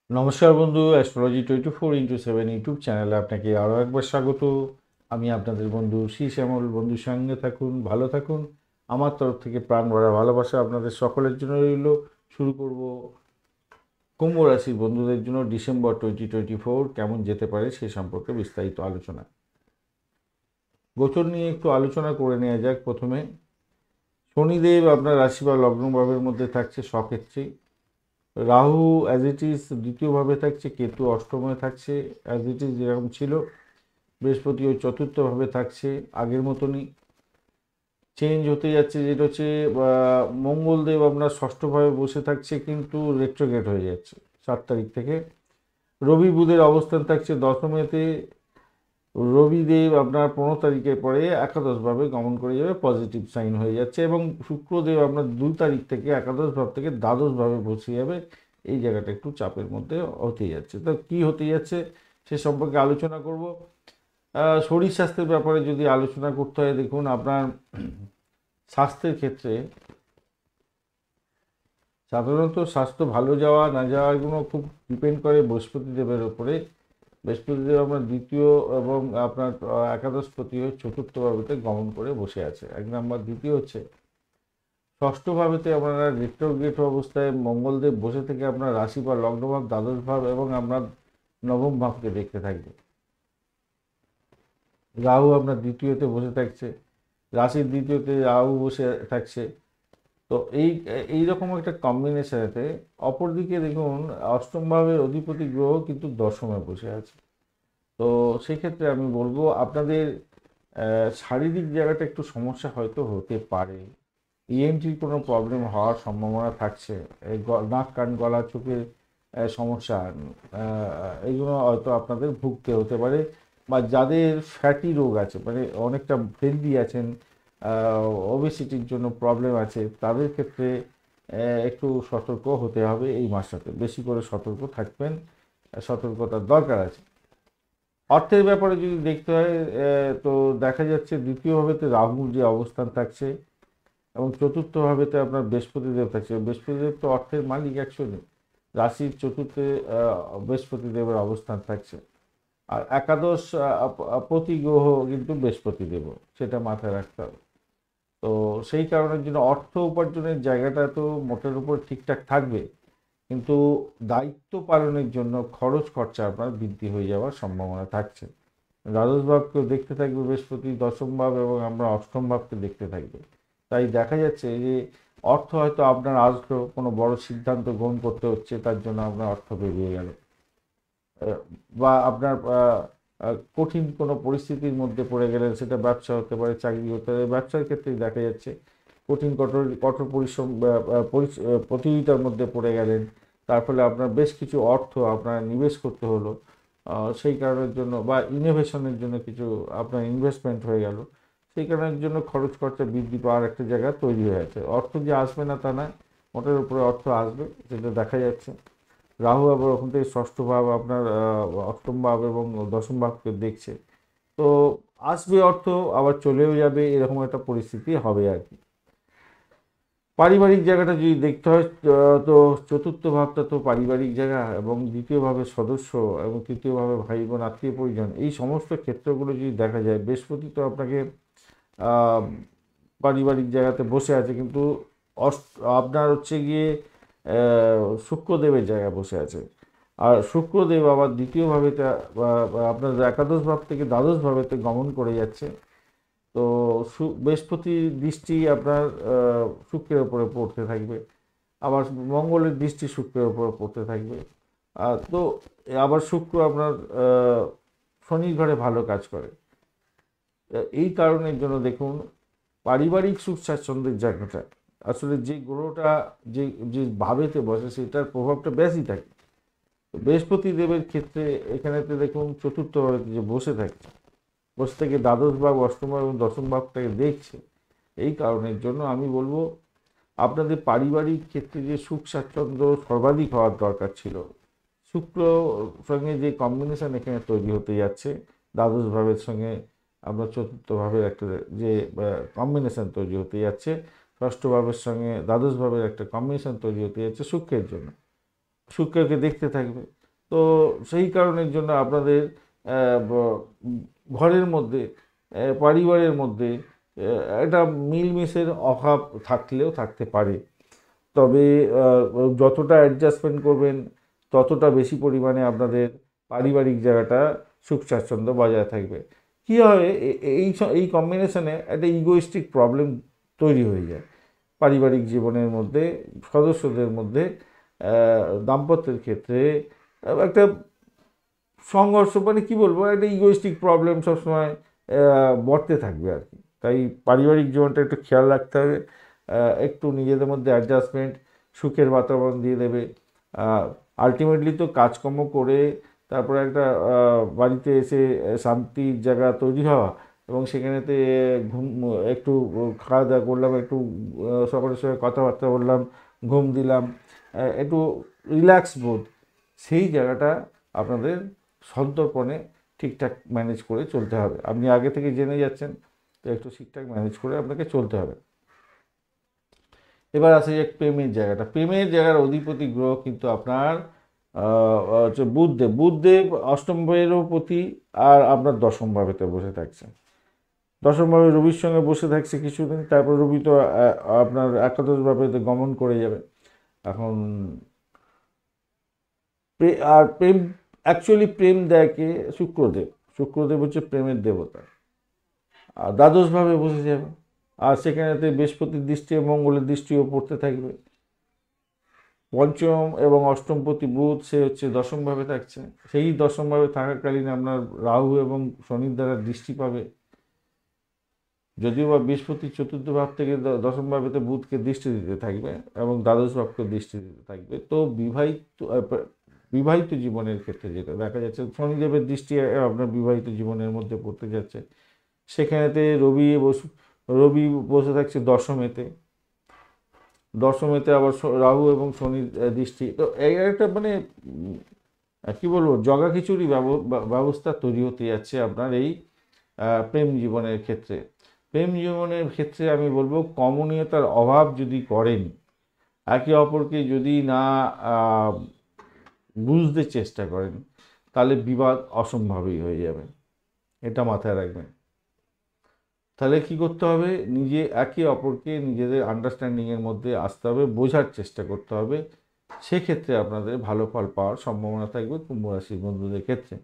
নমস্কার বন্ধু, astrology 24x7 YouTube চ্যানেলে আপনাকে আরও একবার স্বাগত। আমি আপনাদের বন্ধু শ্রী শ্যামল। বন্ধুর সঙ্গে থাকুন, ভালো থাকুন। আমার তরফ থেকে প্রাণ ভরা ভালোবাসা আপনাদের সকলের জন্য রইল। শুরু করব কুম্ভ রাশির বন্ধুদের জন্য ডিসেম্বর 2024 কেমন যেতে পারে সে সম্পর্কে বিস্তারিত আলোচনা। গোচর নিয়ে একটু আলোচনা করে নেওয়া যাক। প্রথমে শনিদেব আপনার রাশি বা লগ্ন ভাবের মধ্যে থাকছে স্বক্ষেত্রেই। রাহু অ্যাজ ইট ইজ দ্বিতীয়ভাবে থাকছে, কেতু অষ্টমে থাকছে অ্যাজ ইট ইজ যেরকম ছিল। বৃহস্পতি ওই চতুর্থভাবে থাকছে আগের মতনই। চেঞ্জ হতে যাচ্ছে যেটা হচ্ছে মঙ্গলদেব আপনার ষষ্ঠভাবে বসে থাকছে কিন্তু রেট্রোগেট হয়ে যাচ্ছে 7 তারিখ থেকে। রবি বুধের অবস্থান থাকছে দশমেতে। রবিদেব আপনার 15 তারিখের পরে একাদশভাবে গমন করে যাবে, পজিটিভ সাইন হয়ে যাচ্ছে। এবং শুক্রদেব আপনার 2 তারিখ থেকে একাদশ ভাব থেকে দ্বাদশভাবে বসে যাবে। এই জায়গাটা একটু চাপের মধ্যে হতে যাচ্ছে। তো কী হতে যাচ্ছে সে সম্পর্কে আলোচনা করব। শরীর স্বাস্থ্যের ব্যাপারে যদি আলোচনা করতে হয়, দেখুন আপনার স্বাস্থ্যের ক্ষেত্রে সাধারণত স্বাস্থ্য ভালো যাওয়া না যাওয়াগুলো খুব ডিপেন্ড করে বৃহস্পতিদেবের ওপরে। বৃহস্পতিদেব আপনার দ্বিতীয় এবং আপনার একাদশপতি হয়ে চতুর্থ ভাবেতে গমন করে বসে আছে, 1 নম্বর। দ্বিতীয় হচ্ছে ষষ্ঠ ভাবেতে আপনারা রেট্রোগেট অবস্থায় মঙ্গলদেব বসে থেকে আপনার রাশি বা লগ্নভাব, দ্বাদশ ভাব এবং আপনার নবম ভাবকে দেখতে থাকবে। রাহু আপনার দ্বিতীয়তে বসে থাকছে, রাশির দ্বিতীয়তে রাহু বসে থাকছে। তো এইরকম একটা কম্বিনেশনেতে অপরদিকে দেখুন অষ্টম ভাবের অধিপতি গ্রহ কিন্তু দশমে বসে আছে। তো সেক্ষেত্রে আমি বলবো আপনাদের শারীরিক জায়গাটা একটু সমস্যা হয়তো হতে পারে। ইএনটির কোনো প্রবলেম হওয়ার সম্ভাবনা থাকছে। নাক কান গলা চোখের সমস্যা, এইগুলো হয়তো আপনাদের ভুগতে হতে পারে। বা যাদের ফ্যাটি রোগ আছে, মানে অনেকটা হেলদি আছেন, ওবেসিটির জন্য প্রবলেম আছে, তাদের ক্ষেত্রে একটু সতর্ক হতে হবে। এই মাসটাতে বেশি করে সতর্ক থাকবেন, সতর্কতার দরকার আছে। অর্থের ব্যাপারে যদি দেখতে হয় তো দেখা যাচ্ছে দ্বিতীয়ভাবেতে রাহুর যে অবস্থান থাকছে এবং চতুর্থ ভাবেতে আপনার বৃহস্পতিদেব থাকছে। বৃহস্পতিদেব তো অর্থের মালিক অ্যাকচুয়ালি। রাশির চতুর্থে বৃহস্পতিদেবের অবস্থান থাকছে। আর একাদশ প্রতি গ্রহ কিন্তু বৃহস্পতিদেব, সেটা মাথায় রাখতে হবে। তো সেই কারণের জন্য অর্থ উপার্জনের জায়গাটা তো মোটের উপর ঠিকঠাক থাকবে, কিন্তু দায়িত্ব পালনের জন্য খরচ খরচা আপনার বৃদ্ধি হয়ে যাওয়ার সম্ভাবনা থাকছে। দ্বাদশ ভাবকেও দেখতে থাকবে বৃহস্পতি, দশম ভাব এবং আমরা অষ্টম ভাবকে দেখতে থাকবে। তাই দেখা যাচ্ছে যে অর্থ হয়তো আপনার আসলো, কোনো বড় সিদ্ধান্ত গ্রহণ করতে হচ্ছে, তার জন্য আপনার অর্থ বেরিয়ে গেল। বা আপনার কঠিন কোনো পরিস্থিতির মধ্যে পড়ে গেলেন, সেটা ব্যবসা হতে পারে, চাকরি হতে পারে। ব্যবসার ক্ষেত্রেই দেখা যাচ্ছে কঠিন কঠোর কঠোর পরিশ্রম প্রতিযোগিতার মধ্যে পড়ে গেলেন, তার ফলে আপনার বেশ কিছু অর্থ আপনার নিবেশ করতে হলো। সেই কারণের জন্য বা ইনোভেশনের জন্য কিছু আপনার ইনভেস্টমেন্ট হয়ে গেল, সেই কারণের জন্য খরচ খরচা বৃদ্ধি পাওয়ার একটা জায়গা তৈরি হয়ে আছে। অর্থ যে আসবে না তা নয়, মোটের উপরে অর্থ আসবে, যেটা দেখা যাচ্ছে। রাহু আবার ওখান থেকে ষষ্ঠ ভাব আপনার অষ্টম ভাব এবং দশম ভাবকে দেখছে। তো আসবে অর্থ, আবার চলেও যাবে, এরকম একটা পরিস্থিতি হবে আর কি। পারিবারিক জায়গাটা যদি দেখতে হয় তো চতুর্থ ভাবটা তো পারিবারিক জায়গা, এবং দ্বিতীয় ভাবের সদস্য এবং তৃতীয় ভাবে ভাই বোন আত্মীয় পরিজন, এই সমস্ত ক্ষেত্রগুলো যদি দেখা যায়, বৃহস্পতি তো আপনাকে আহ, পারিবারিক জায়গাতে বসে আছে, কিন্তু আপনার হচ্ছে গিয়ে শুক্রদেবের জায়গায় বসে আছে। আর শুক্রদেব আবার দ্বিতীয়ভাবে আপনার একাদশ ভাব থেকে দ্বাদশ ভাবেতে গমন করে যাচ্ছে। তো বৃহস্পতির দৃষ্টি আপনার শুক্রের উপরে পড়তে থাকবে, আবার মঙ্গলের দৃষ্টি শুক্রের উপরে পড়তে থাকবে। তো আবার শুক্র আপনার শনির ঘরে ভালো কাজ করে। এই কারণের জন্য দেখুন পারিবারিক সুখ স্বাচ্ছন্দ্যের জায়গাটা আসলে যে গ্রহটা যে যে ভাবেতে বসে সেটার প্রভাবটা বেশি থাকে। তো বৃহস্পতি দেবের ক্ষেত্রে এখানেতে দেখুন চতুর্থ ভাবেতে যে বসে থাকছে, বসে থেকে দ্বাদশ ভাব, অষ্টম ভাব এবং দশম ভাবটাকে দেখছে। এই কারণের জন্য আমি বলবো আপনাদের পারিবারিক ক্ষেত্রে যে সুখ স্বাচ্ছন্দ্য সর্বাধিক হওয়ার দরকার ছিল, শুক্র সঙ্গে যে কম্বিনেশন এখানে তৈরি হতে যাচ্ছে, দ্বাদশ ভাবের সঙ্গে আমরা চতুর্থ ভাবের একটা যে কম্বিনেশন তৈরি হতে যাচ্ছে, ষষ্ঠ ভাবের সঙ্গে দ্বাদশ ভাবের একটা কম্বিনেশন তৈরি হতে যাচ্ছে শুক্রের জন্য। শুক্রকে দেখতে থাকবে। তো সেই কারণের জন্য আপনাদের ঘরের মধ্যে পরিবারের মধ্যে একটা মিলমিশের অভাব থাকলেও থাকতে পারে। তবে যতটা অ্যাডজাস্টমেন্ট করবেন ততটা বেশি পরিমাণে আপনাদের পারিবারিক জায়গাটা সুখ স্বাচ্ছন্দ্য বজায় থাকবে। কী হয়, এই কম্বিনেশনে একটা ইগোইস্টিক প্রবলেম তৈরি হয়ে যায় পারিবারিক জীবনের মধ্যে, সদস্যদের মধ্যে দাম্পত্যের ক্ষেত্রে একটা সংঘর্ষ, মানে কী বলবো, একটা ইগোইস্টিক প্রবলেম সবসময় বর্তে থাকবে আর কি। তাই পারিবারিক জীবনটা একটু খেয়াল রাখতে হবে, একটু নিজেদের মধ্যে অ্যাডজাস্টমেন্ট, সুখের বাতাবরণ দিয়ে দেবে। আলটিমেটলি তো কাজকর্ম করে তারপরে একটা বাড়িতে এসে শান্তির জায়গা তৈরি হওয়া, এবং সেখানেতে ঘুম, একটু খাওয়া দাওয়া করলাম, একটু সকলের সঙ্গে কথাবার্তা বললাম, ঘুম দিলাম, একটু রিল্যাক্স বোধ, সেই জায়গাটা আপনাদের সন্তর্পণে ঠিকঠাক ম্যানেজ করে চলতে হবে। আপনি আগে থেকে জেনে যাচ্ছেন, তো একটু ঠিকঠাক ম্যানেজ করে আপনাকে চলতে হবে। এবার আসে যে প্রেমের জায়গাটা। প্রেমের জায়গার অধিপতি গ্রহ কিন্তু আপনার হচ্ছে বুধদেব। বুধদেব অষ্টম ভাবেরও প্রতি, আর আপনার দশম ভাবেতে বসে থাকছে। দশম ভাবে রবির সঙ্গে বসে থাকছে কিছুদিন, তারপর রবি তো আপনার একাদশ ভাবেতে গমন করে যাবে। এখন আর প্রেম, অ্যাকচুয়ালি প্রেম দেয় কে? শুক্রদেব। শুক্রদেব হচ্ছে প্রেমের দেবতা, আর দ্বাদশভাবে বসে যাবে, আর সেখানেতে বৃহস্পতির দৃষ্টি এবং মঙ্গলের দৃষ্টিও পড়তে থাকবে। পঞ্চম এবং অষ্টমপতি বুধ, সে হচ্ছে দশমভাবে থাকছে। সেই দশমভাবে থাকাকালীন আপনার রাহু এবং শনির দ্বারা দৃষ্টি পাবে। যদিও বা বৃহস্পতি চতুর্থ ভাব থেকে দশম ভাবেতে বুধকে দৃষ্টি দিতে থাকবে এবং দ্বাদশ ভাবকে দৃষ্টি দিতে থাকবে। তো বিবাহিত জীবনের ক্ষেত্রে যেটা দেখা যাচ্ছে, শনিদেবের দৃষ্টি আপনার বিবাহিত জীবনের মধ্যে পড়তে যাচ্ছে। সেখানেতে রবি বসে থাকছে দশমেতে। দশমেতে আবার রাহু এবং শনির দৃষ্টি। তো এই একটা মানে কী বলবো, জগা খিচুড়ি ব্যবস্থা তৈরি হতে যাচ্ছে আপনার এই প্রেম জীবনের ক্ষেত্রে। প্রেম জীবনের ক্ষেত্রে আমি বলবো, কমনীয়তার অভাব যদি করেন, একে অপরকে যদি না বুঝতে চেষ্টা করেন, তাহলে বিবাদ অসম্ভবই হয়ে যাবে। এটা মাথায় রাখবেন। তাহলে কি করতে হবে? নিজে একে অপরকে নিজেদের আন্ডারস্ট্যান্ডিংয়ের মধ্যে আসতে হবে, বোঝার চেষ্টা করতে হবে। সেক্ষেত্রে আপনাদের ভালো ফল পাওয়ার সম্ভাবনা থাকবে কুম্ভ রাশির বন্ধুদের ক্ষেত্রে।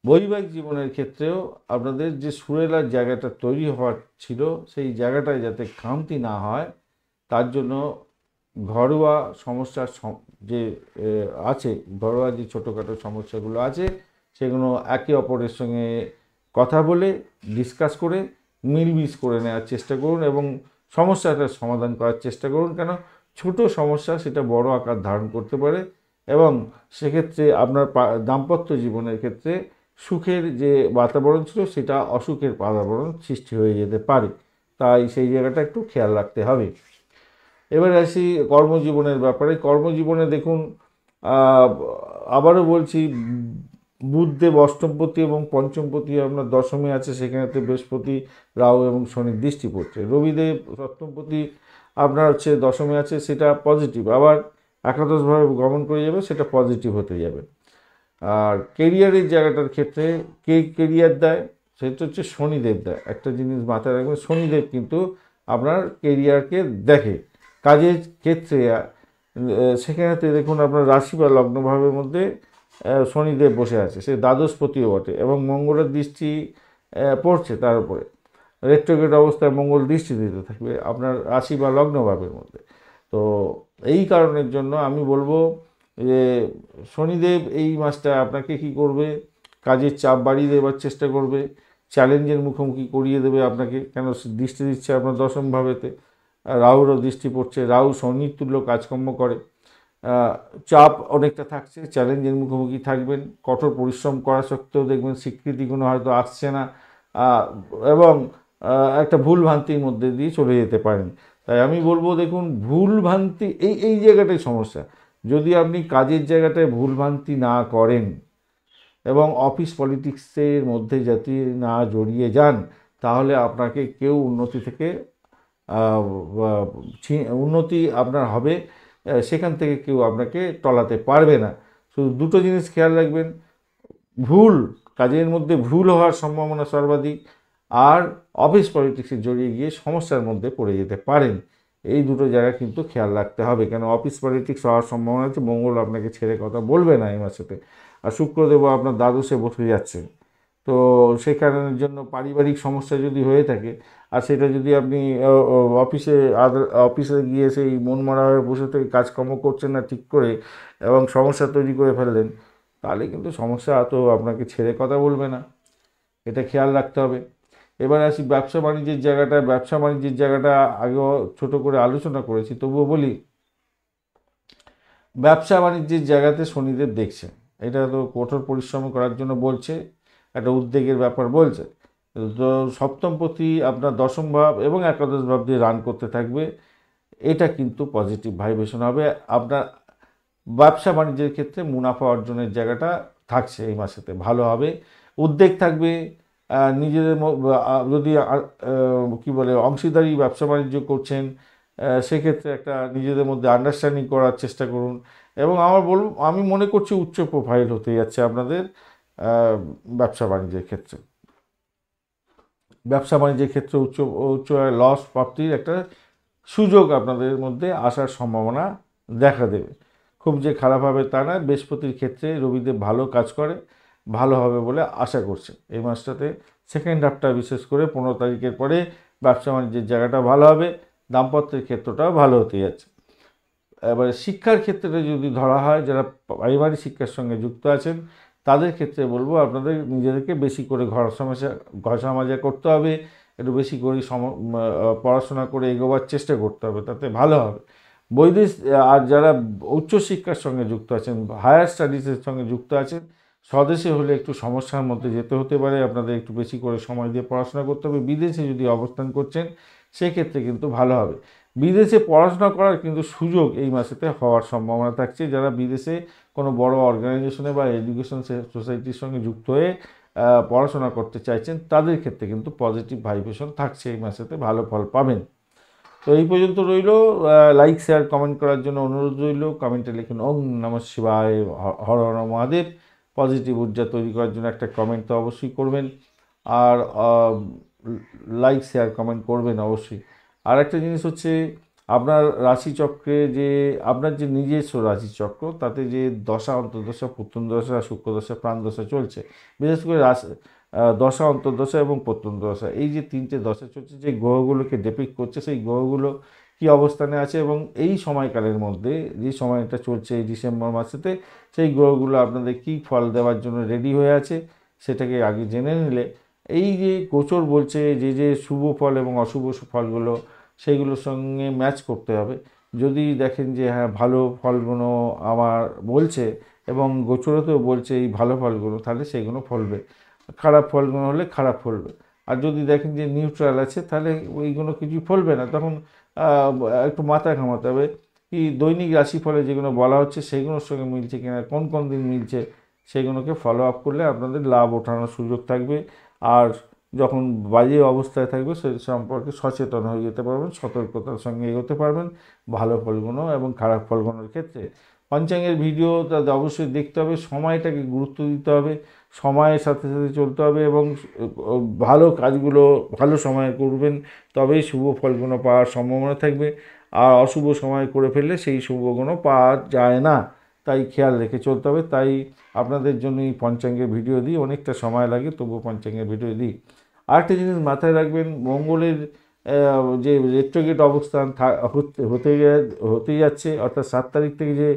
বৈবাহিক জীবনের ক্ষেত্রেও আপনাদের যে সুরেলার জায়গাটা তৈরি হওয়ার ছিল, সেই জায়গাটায় যাতে খামতি না হয়, তার জন্য ঘরোয়া সমস্যার যে আছে, ঘরোয়া যে ছোটোখাটো সমস্যাগুলো আছে, সেগুলো একে অপরের সঙ্গে কথা বলে ডিসকাস করে মিলমিশ করে নেওয়ার চেষ্টা করুন এবং সমস্যাটার সমাধান করার চেষ্টা করুন। কেন, ছোট সমস্যা সেটা বড় আকার ধারণ করতে পারে, এবং সেক্ষেত্রে আপনার দাম্পত্য জীবনের ক্ষেত্রে সুখের যে বাতাবরণ ছিল, সেটা অসুখের বাতাবরণ সৃষ্টি হয়ে যেতে পারে। তাই সেই জায়গাটা একটু খেয়াল রাখতে হবে। এবার আসি কর্মজীবনের ব্যাপারে। কর্মজীবনে দেখুন, আবারও বলছি, বুধদেব অষ্টমপতি এবং পঞ্চমপতি আপনার দশমে আছে, সেখানেতে বৃহস্পতি, রাহু এবং শনির দৃষ্টি পড়ছে। রবিদেব সপ্তমপতি আপনার হচ্ছে দশমে আছে, সেটা পজিটিভ। আবার একাদশভাবে গমন করে যাবে, সেটা পজিটিভ হতে যাবে। আর কেরিয়ারের জায়গাটার ক্ষেত্রে কে কেরিয়ার দেয়? সেটা হচ্ছে শনিদেব দেয়। একটা জিনিস মাথায় রাখবেন, শনিদেব কিন্তু আপনার কেরিয়ারকে দেখে। কাজের ক্ষেত্রে সেখানেতে দেখুন আপনার রাশি বা লগ্নভাবের মধ্যে শনিদেব বসে আছে, সে দ্বাদশপতিও বটে, এবং মঙ্গলের দৃষ্টি পড়ছে তার উপরে। রেট্রোগ্রেড অবস্থায় মঙ্গল দৃষ্টি দিতে থাকবে আপনার রাশি বা লগ্নভাবের মধ্যে। তো এই কারণের জন্য আমি বলবো যে শনিদেব এই মাসটা আপনাকে কি করবে, কাজের চাপ বাড়িয়ে দেওয়ার চেষ্টা করবে, চ্যালেঞ্জের মুখোমুখি করিয়ে দেবে আপনাকে। কেন, দৃষ্টি দিচ্ছে আপনার দশম ভাবেতে, রাহুরও দৃষ্টি পড়ছে। রাহু শনির তুল্য কাজকর্ম করে। চাপ অনেকটা থাকছে, চ্যালেঞ্জের মুখোমুখি থাকবেন, কঠোর পরিশ্রম করা সত্ত্বেও দেখবেন স্বীকৃতিগুলো হয়তো আসছে না, এবং একটা ভুল ভ্রান্তির মধ্যে দিয়ে চলে যেতে পারেন। তাই আমি বলবো, দেখুন, ভুল ভ্রান্তি এই জায়গাটাই সমস্যা। যদি আপনি কাজের জায়গাটায় ভুল ভ্রান্তি না করেন এবং অফিস পলিটিক্সের মধ্যে যাতে না জড়িয়ে যান, তাহলে আপনাকে কেউ উন্নতি থেকে উন্নতি আপনার হবে, সেখান থেকে কেউ আপনাকে টলাতে পারবে না। শুধু দুটো জিনিস খেয়াল রাখবেন, ভুল কাজের মধ্যে ভুল হওয়ার সম্ভাবনা সর্বাধিক, আর অফিস পলিটিক্সে জড়িয়ে গিয়ে সমস্যার মধ্যে পড়ে যেতে পারেন। এই দুটো জায়গা কিন্তু খেয়াল রাখতে হবে, কেন অফিস পলিটিক্স হওয়ার সম্ভাবনা আছে। মঙ্গল আপনাকে ছেড়ে কথা বলবে না এই মাসেতে, আর শুক্রদেব আপনার দ্বাদশে বসে যাচ্ছে। তো সেই কারণের জন্য পারিবারিক সমস্যা যদি হয়ে থাকে, আর সেটা যদি আপনি অফিসে গিয়ে সেই মন মারা হয়ে বসে থেকে কাজকর্ম করছেন না ঠিক করে এবং সমস্যা তৈরি করে ফেললেন, তাহলে কিন্তু সমস্যা তো আপনাকে ছেড়ে কথা বলবে না, এটা খেয়াল রাখতে হবে। এবার আসি ব্যবসা বাণিজ্যের জায়গাটা। ব্যবসা বাণিজ্যের জায়গাটা আগেও ছোট করে আলোচনা করেছি, তবুও বলি, ব্যবসা বাণিজ্যের জায়গাতে শনিদেব দেখছে। এটা তো কঠোর পরিশ্রম করার জন্য বলছে, একটা উদ্বেগের ব্যাপার বলছে। তো সপ্তমপতি আপনার দশম ভাব এবং একাদশ ভাব দিয়ে রান করতে থাকবে, এটা কিন্তু পজিটিভ ভাইব্রেশন হবে। আপনার ব্যবসা বাণিজ্যের ক্ষেত্রে মুনাফা অর্জনের জায়গাটা থাকছে এই মাসেতে, ভালো হবে। উদ্বেগ থাকবে নিজেদের যদি কি বলে অংশীদারি ব্যবসা বাণিজ্য করছেন, সেক্ষেত্রে একটা নিজেদের মধ্যে আন্ডারস্ট্যান্ডিং করার চেষ্টা করুন। এবং আমি মনে করছি উচ্চ প্রোফাইল হতে যাচ্ছে আপনাদের ব্যবসা বাণিজ্যের ক্ষেত্রে। ব্যবসা বাণিজ্যের ক্ষেত্রে উচ্চ লস প্রাপ্তির একটা সুযোগ আপনাদের মধ্যে আসার সম্ভাবনা দেখা দেবে। খুব যে খারাপ হবে তা না। বৃহস্পতির ক্ষেত্রে রবিদেব ভালো কাজ করে, ভালো হবে বলে আশা করছে এই মাসটাতে। সেকেন্ড হাফটা বিশেষ করে 15 তারিখের পরে ব্যবসা বাণিজ্যের জায়গাটা ভালো হবে, দাম্পত্যের ক্ষেত্রটাও ভালো হতে যাচ্ছে। এবারে শিক্ষার ক্ষেত্রে যদি ধরা হয়, যারা পারিবারিক শিক্ষার সঙ্গে যুক্ত আছেন তাদের ক্ষেত্রে বলবো আপনাদের নিজেদেরকে বেশি করে ঘর সমাজা করতে হবে, একটু বেশি করে পড়াশোনা করে এগোবার চেষ্টা করতে হবে, তাতে ভালো হবে। বৈদেশিক আর যারা উচ্চশিক্ষার সঙ্গে যুক্ত আছেন, হায়ার স্টাডিজের সঙ্গে যুক্ত আছেন, স্বদেশে হলে একটু সমস্যার মধ্যে যেতে হতে পারে, আপনাদের একটু বেশি করে সময় দিয়ে পড়াশোনা করতে হবে। বিদেশে যদি অবস্থান করছেন সেক্ষেত্রে কিন্তু ভালো হবে। বিদেশে পড়াশোনা করার কিন্তু সুযোগ এই মাসেতে হওয়ার সম্ভাবনা থাকছে। যারা বিদেশে কোনো বড় অর্গানাইজেশনে বা এডুকেশন সোসাইটির সঙ্গে যুক্ত হয়ে পড়াশোনা করতে চাইছেন, তাদের ক্ষেত্রে কিন্তু পজিটিভ ভাইব্রেশন থাকছে, এই মাসেতে ভালো ফল পাবেন। তো এই পর্যন্ত রইল। লাইক শেয়ার কমেন্ট করার জন্য অনুরোধ রইল। কমেন্টে লিখুন ওম নমঃ শিবায়, হর হর মহাদেব। পজিটিভ ঊর্জা তৈরি করার জন্য একটা কমেন্ট তো অবশ্যই করবেন, আর লাইক শেয়ার কমেন্ট করবেন অবশ্যই। আর একটা জিনিস হচ্ছে, আপনার রাশিচক্রে যে আপনার যে নিজস্ব রাশিচক্র, তাতে যে দশা অন্তর্দশা প্রত্যন্তদশা শুক্রদশা প্রাণদশা চলছে, বিশেষ করে দশা অন্তর্দশা এবং প্রত্যন্তদশা, এই যে তিনটে দশা চলছে, যে গ্রহগুলোকে ডিপিক্ট করছে, সেই গ্রহগুলো কি অবস্থানে আছে এবং এই সময়কালের মধ্যে যে সময়টা চলছে এই ডিসেম্বর মাসেতে, সেই গ্রহগুলো আপনাদের কী ফল দেওয়ার জন্য রেডি হয়ে আছে সেটাকে আগে জেনে নিলে, এই যে গোচর বলছে যে শুভ ফল এবং অশুভ ফলগুলো, সেইগুলোর সঙ্গে ম্যাচ করতে হবে। যদি দেখেন যে হ্যাঁ ভালো ফলগুলো আমার বলছে এবং গোচরতেও বলছে এই ভালো ফলগুলো, তাহলে সেগুলো ফলবে। খারাপ ফলগুলো হলে খারাপ ফলবে। আর যদি দেখেন যে নিউট্রাল আছে, তাহলে ওইগুলো কিছুই ফলবে না। তখন একটু মাথা ঘামাতে হবে, কি দৈনিক রাশিফলে যেগুলো বলা হচ্ছে সেগুলোর সঙ্গে মিলছে কিনা, কোন কোন দিন মিলছে, সেগুলোকে ফলো আপ করলে আপনাদের লাভ ওঠানোর সুযোগ থাকবে। আর যখন বাজে অবস্থায় থাকবে সে সম্পর্কে সচেতন হয়ে যেতে পারবেন, সতর্কতার সঙ্গে এগোতে পারবেন ভালো ফলগুলো এবং খারাপ ফলগুলোর ক্ষেত্রে। পঞ্চাঙ্গের ভিডিও তাদের অবশ্যই দেখতে হবে, সময়টাকে গুরুত্ব দিতে হবে, সময়ের সাথে সাথে চলতে হবে এবং ভালো কাজগুলো ভালো সময়ে করবেন, তবেই শুভ ফলগুলো পাওয়ার সম্ভাবনা থাকবে। আর অশুভ সময় করে ফেললে সেই শুভগুলো পাওয়া যায় না, তাই খেয়াল রেখে চলতে হবে। তাই আপনাদের জন্য এই পঞ্চাঙ্গের ভিডিও দিই, অনেকটা সময় লাগে তবুও পঞ্চাঙ্গের ভিডিও দিই। আরেকটা জিনিস মাথায় রাখবেন, মঙ্গলের যে রেট্রোগেট অবস্থান হতে যাচ্ছে, অর্থাৎ 7 তারিখ থেকে যে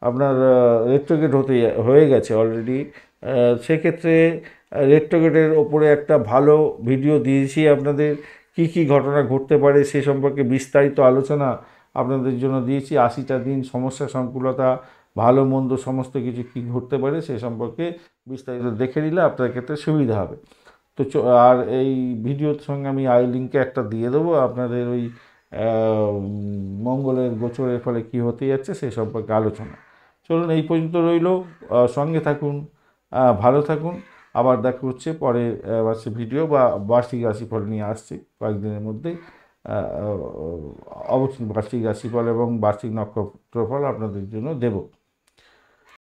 আপনার রেট্রোগেট হয়ে গেছে অলরেডি, সেক্ষেত্রে রেট্রোগেটের ওপরে একটা ভালো ভিডিও দিয়েছি আপনাদের, কি কি ঘটনা ঘটতে পারে সে সম্পর্কে বিস্তারিত আলোচনা আপনাদের জন্য দিয়েছি। 80টা দিন সমস্যা সংকুলতা ভালো মন্দ সমস্ত কিছু কী ঘটতে পারে সে সম্পর্কে বিস্তারিত দেখে নিলে আপনার ক্ষেত্রে সুবিধা হবে। তো আর এই ভিডিওর সঙ্গে আমি লিঙ্কে একটা দিয়ে দেবো আপনাদের ওই মঙ্গলের গোচরের ফলে কী হতে যাচ্ছে সেই সম্পর্কে আলোচনা। চলুন এই পর্যন্ত রইল, সঙ্গে থাকুন, ভালো থাকুন। আবার দেখা হচ্ছে পরে বার্ষিক ভিডিও বা বার্ষিক রাশিফল নিয়ে আসছি কয়েকদিনের মধ্যেই। অবশ্যই বার্ষিক রাশিফল এবং বার্ষিক নক্ষত্রফল আপনাদের জন্য দেব।